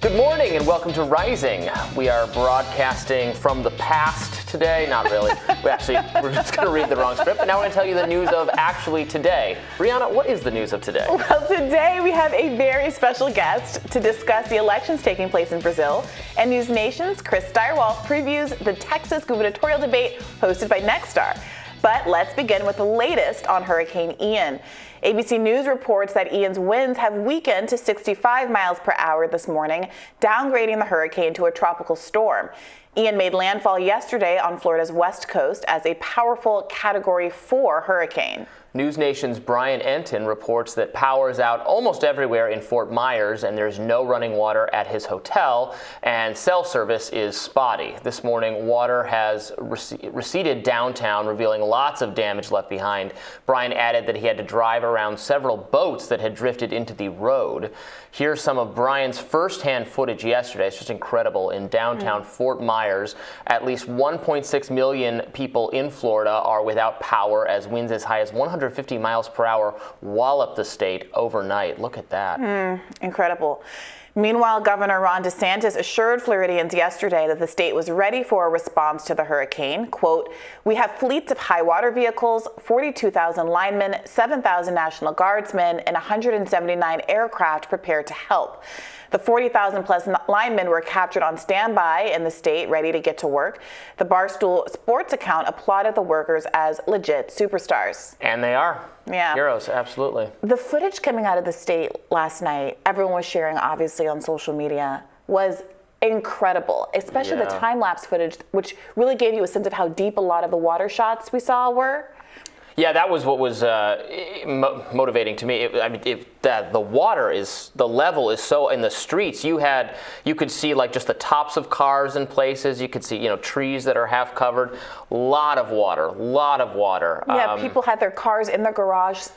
Good morning and welcome to Rising. We are broadcasting from the past today. Not really. We're just going to read the wrong script, but now we're going to tell you the news of actually today. Briahna, what is the news of today? Well, today we have a very special guest to discuss the elections taking place in Brazil. And News Nation's Chris Steyerwalt previews the Texas gubernatorial debate hosted by Nexstar. But let's begin with the latest on Hurricane Ian. ABC News reports that Ian's winds have weakened to 65 miles per hour this morning, downgrading the hurricane to a tropical storm. Ian made landfall yesterday on Florida's west coast as a powerful Category 4 hurricane. News Nation's Brian Enton reports that power is out almost everywhere in Fort Myers and there's no running water at his hotel and cell service is spotty. This morning, water has receded downtown, revealing lots of damage left behind. Brian added that he had to drive around several boats that had drifted into the road. Here's some of Brian's firsthand footage yesterday. It's just incredible. In downtown Fort Myers, at least 1.6 million people in Florida are without power as winds as high as 150 miles per hour wallop the state overnight. Look at that. Incredible. Meanwhile, Governor Ron DeSantis assured Floridians yesterday that the state was ready for a response to the hurricane. Quote, "We have fleets of high water vehicles, 42,000 linemen, 7,000 National Guardsmen, and 179 aircraft prepared to help." The 40,000 plus linemen were captured on standby in the state, ready to get to work. The Barstool Sports account applauded the workers as legit superstars. And they are. Yeah. Heroes, absolutely. The footage coming out of the state last night, everyone was sharing obviously on social media, was incredible, especially the time-lapse footage, which really gave you a sense of how deep a lot of the water shots we saw were. Yeah, that was what was motivating to me. The water is, the level is so, in the streets, you could see like just the tops of cars in places. You could see, trees that are half covered. Lot of water. Yeah, people had their cars in their garages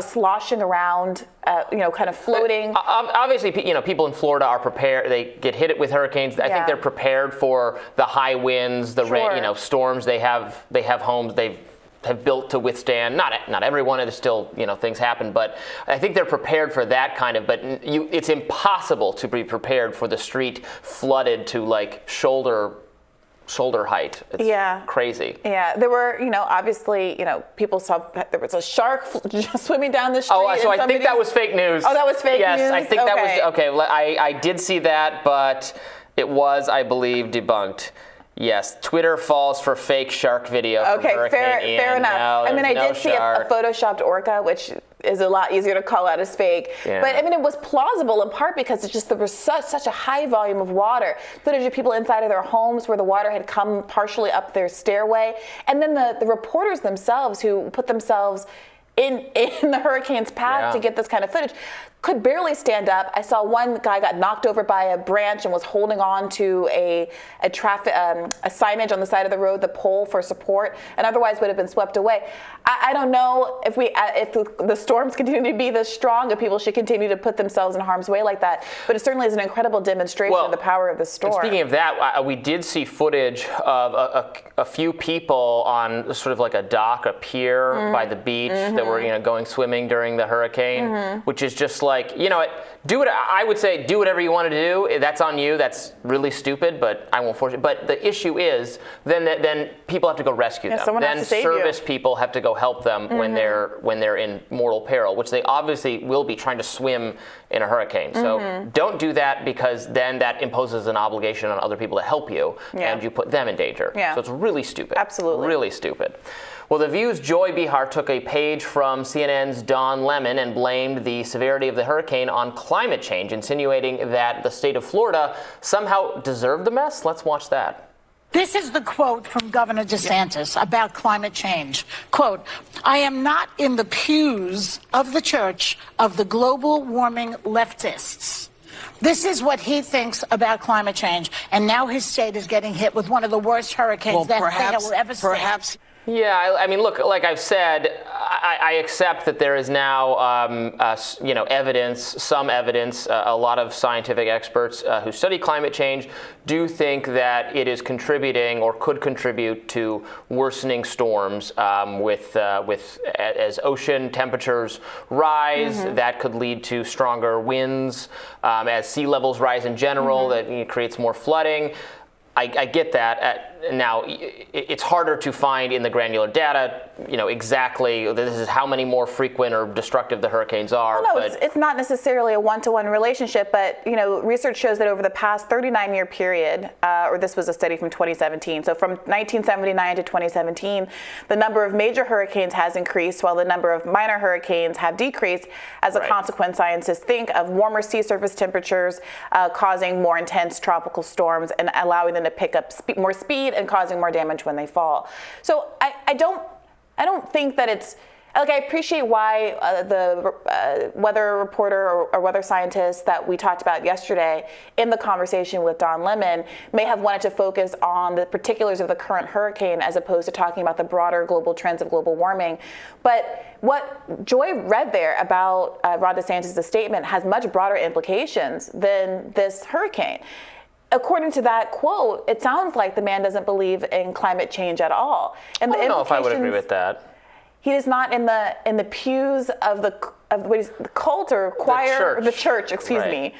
sloshing around, kind of floating. Obviously, people in Florida are prepared. They get hit with hurricanes. I think they're prepared for the high winds, the rain, storms. They have homes. Have built to withstand. Not everyone. There's still things happen, but I think they're prepared for that kind of. But it's impossible to be prepared for the street flooded to like shoulder height. It's crazy. Yeah, there were obviously people saw there was a shark just swimming down the street. Oh, so I think that was fake news. Oh, that was fake news. Yes, I think that was okay. I did see that, but it was, I believe, debunked. Yes, Twitter falls for fake shark video. Okay, fair enough. No, I did see a photoshopped orca, which is a lot easier to call out as fake. Yeah. But it was plausible in part because there was such a high volume of water. Footage of people inside of their homes where the water had come partially up their stairway, and then the reporters themselves who put themselves in the hurricane's path to get this kind of footage could barely stand up. I saw one guy got knocked over by a branch and was holding on to a signage on the side of the road, the pole for support, and otherwise would have been swept away. I don't know if the storms continue to be this strong, if people should continue to put themselves in harm's way like that. But it certainly is an incredible demonstration of the power of the storm. And speaking of that, we did see footage of a few people on sort of like a dock, a pier by the beach that were going swimming during the hurricane, which is just like, I would say do whatever you want to do. That's on you. That's really stupid, but I won't force it. But the issue is then people have to go rescue them. Someone then has to save service people have to go help them when they're in mortal peril, which they obviously will be trying to swim in a hurricane. So don't do that, because then that imposes an obligation on other people to help you, and you put them in danger. Yeah. So it's really stupid. Absolutely. Really stupid. Well, The View's Joy Behar took a page from CNN's Don Lemon and blamed the severity of the hurricane on climate change, insinuating that the state of Florida somehow deserved the mess. Let's watch that. This is the quote from Governor DeSantis about climate change. Quote, "I am not in the pews of the church of the global warming leftists." This is what he thinks about climate change. And now his state is getting hit with one of the worst hurricanes that they will ever see. Yeah, I mean, look, like I've said, I accept that there is now, evidence, some evidence. A lot of scientific experts who study climate change do think that it is contributing or could contribute to worsening storms as ocean temperatures rise. Mm-hmm. That could lead to stronger winds. As sea levels rise in general, mm-hmm. that creates more flooding. I get that. Now, it's harder to find in the granular data, exactly this is how many more frequent or destructive the hurricanes are. Well, no, it's not necessarily a one-to-one relationship, but research shows that over the past 39-year period, or this was a study from 2017, so from 1979 to 2017, the number of major hurricanes has increased while the number of minor hurricanes have decreased. As a consequence, scientists think of warmer sea surface temperatures causing more intense tropical storms and allowing them to pick up more speed and causing more damage when they fall. So I don't think that it's like, I appreciate why the weather reporter or weather scientist that we talked about yesterday in the conversation with Don Lemon may have wanted to focus on the particulars of the current hurricane as opposed to talking about the broader global trends of global warming. But what Joy read there about Ron DeSantis' statement has much broader implications than this hurricane. According to that quote, it sounds like the man doesn't believe in climate change at all. And I don't know if I would agree with that. He is not in the pews of the cult or choir, the church, excuse me,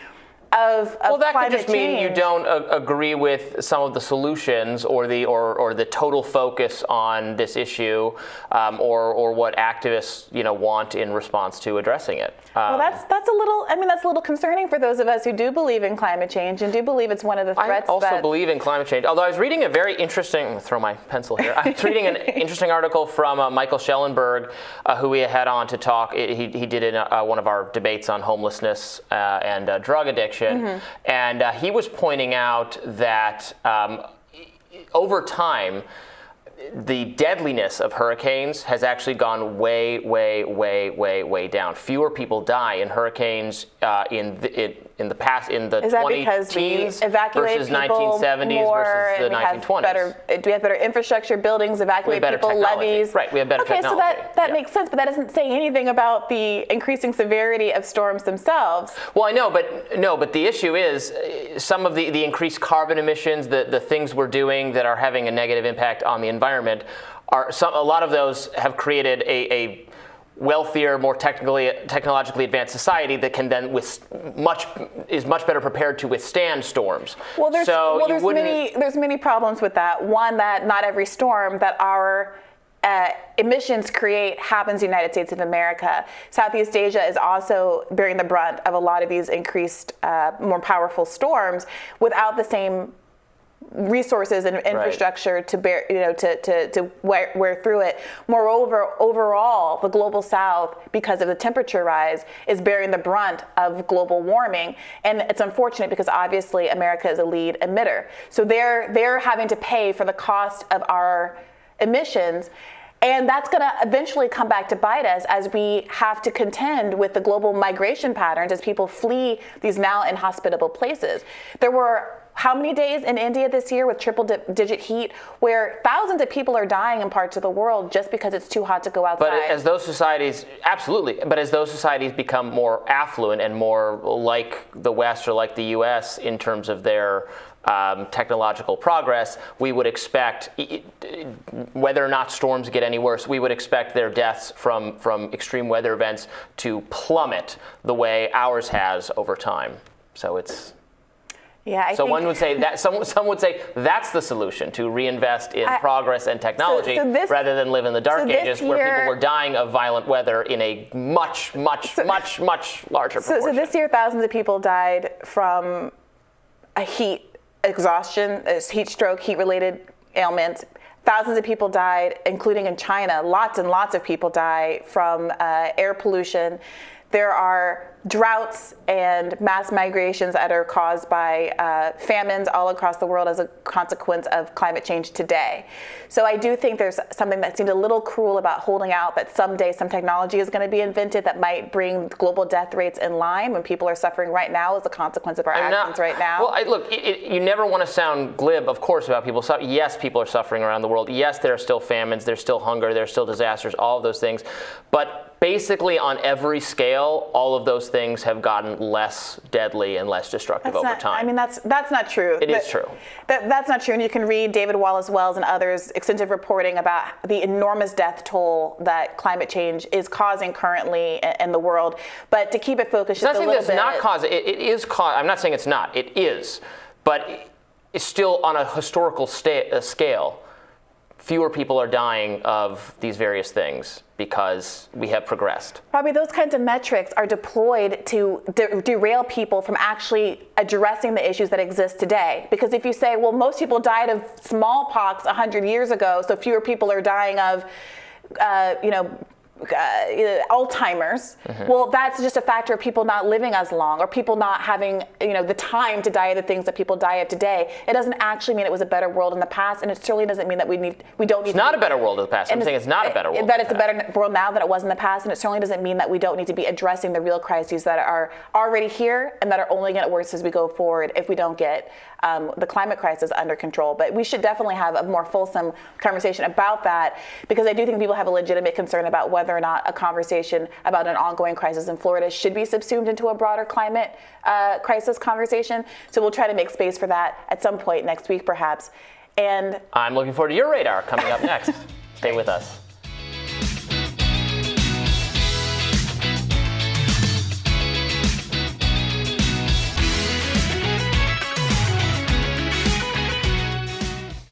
of well, that climate could just mean you don't agree with some of the solutions or the total focus on this issue, or what activists want in response to addressing it. Well, that's a little concerning for those of us who do believe in climate change and do believe it's one of the threats. I also believe in climate change. Although I was reading a very interesting, I'm going to throw my pencil here. I was reading an interesting article from Michael Schellenberg, who we had on to talk. He did in one of our debates on homelessness and drug addiction. Mm-hmm. And he was pointing out that over time, the deadliness of hurricanes has actually gone way, way, way, way, way down. Fewer people die in hurricanes in the past, in the 2010s versus 1970s versus the 1920s. Do we have better infrastructure, buildings, evacuate people, levees? Right, we have better technology. Okay, so that makes sense, but that doesn't say anything about the increasing severity of storms themselves. Well, I know, but the issue is some of the increased carbon emissions, the things we're doing that are having a negative impact on the environment, a lot of those have created a wealthier, more technologically advanced society that can then is much better prepared to withstand storms. Well, there's many problems with that. One, that not every storm that our emissions create happens in the United States of America. Southeast Asia is also bearing the brunt of a lot of these increased, more powerful storms without the same resources and infrastructure to bear, to wear through it. Moreover, overall, the global South, because of the temperature rise, is bearing the brunt of global warming, and it's unfortunate because obviously America is a lead emitter. So they're having to pay for the cost of our emissions. And that's going to eventually come back to bite us as we have to contend with the global migration patterns as people flee these now inhospitable places. There were how many days in India this year with triple-digit heat where thousands of people are dying in parts of the world just because it's too hot to go outside? But as those societies, absolutely, but as those societies become more affluent and more like the West or like the U.S. in terms of their technological progress, we would expect, whether or not storms get any worse, we would expect their deaths from extreme weather events to plummet the way ours has over time. So it's... Yeah, one would say that some would say that's the solution, to reinvest in progress and technology rather than live in the dark ages where people were dying of violent weather in a much larger proportion. So this year, thousands of people died from a heat exhaustion, heat stroke, heat-related ailments. Thousands of people died, including in China. Lots and lots of people die from air pollution. there are droughts and mass migrations that are caused by famines all across the world as a consequence of climate change today. So I do think there's something that seemed a little cruel about holding out that someday some technology is going to be invented that might bring global death rates in line when people are suffering right now as a consequence of our actions right now. Well, look, you never want to sound glib, of course, about people suffering. Yes, people are suffering around the world. Yes, there are still famines, there's still hunger, there's still disasters, all of those things. But basically on every scale, all of those things have gotten less deadly and less destructive over time. I mean, that's not true. It is true. That's not true. And you can read David Wallace Wells and others' extensive reporting about the enormous death toll that climate change is causing currently in the world. But to keep it focused just a little bit. Not causing. It is I'm not saying it's not. It is. But it's still on a historical scale. Fewer people are dying of these various things because we have progressed. Probably those kinds of metrics are deployed to derail people from actually addressing the issues that exist today. Because if you say, well, most people died of smallpox 100 years ago, so fewer people are dying of, Alzheimer's. Mm-hmm. Well, that's just a factor of people not living as long or people not having, the time to die of the things that people die of today. It doesn't actually mean it was a better world in the past, and it certainly doesn't mean that we don't need. It's not a better world in the past. I'm saying it's not a better world. That it's a better world now than it was in the past, and it certainly doesn't mean that we don't need to be addressing the real crises that are already here and that are only going to get worse as we go forward if we don't get the climate crisis under control. But we should definitely have a more fulsome conversation about that, because I do think people have a legitimate concern about whether or not a conversation about an ongoing crisis in Florida should be subsumed into a broader climate crisis conversation. So we'll try to make space for that at some point next week, perhaps. And I'm looking forward to your radar coming up next. Stay with us.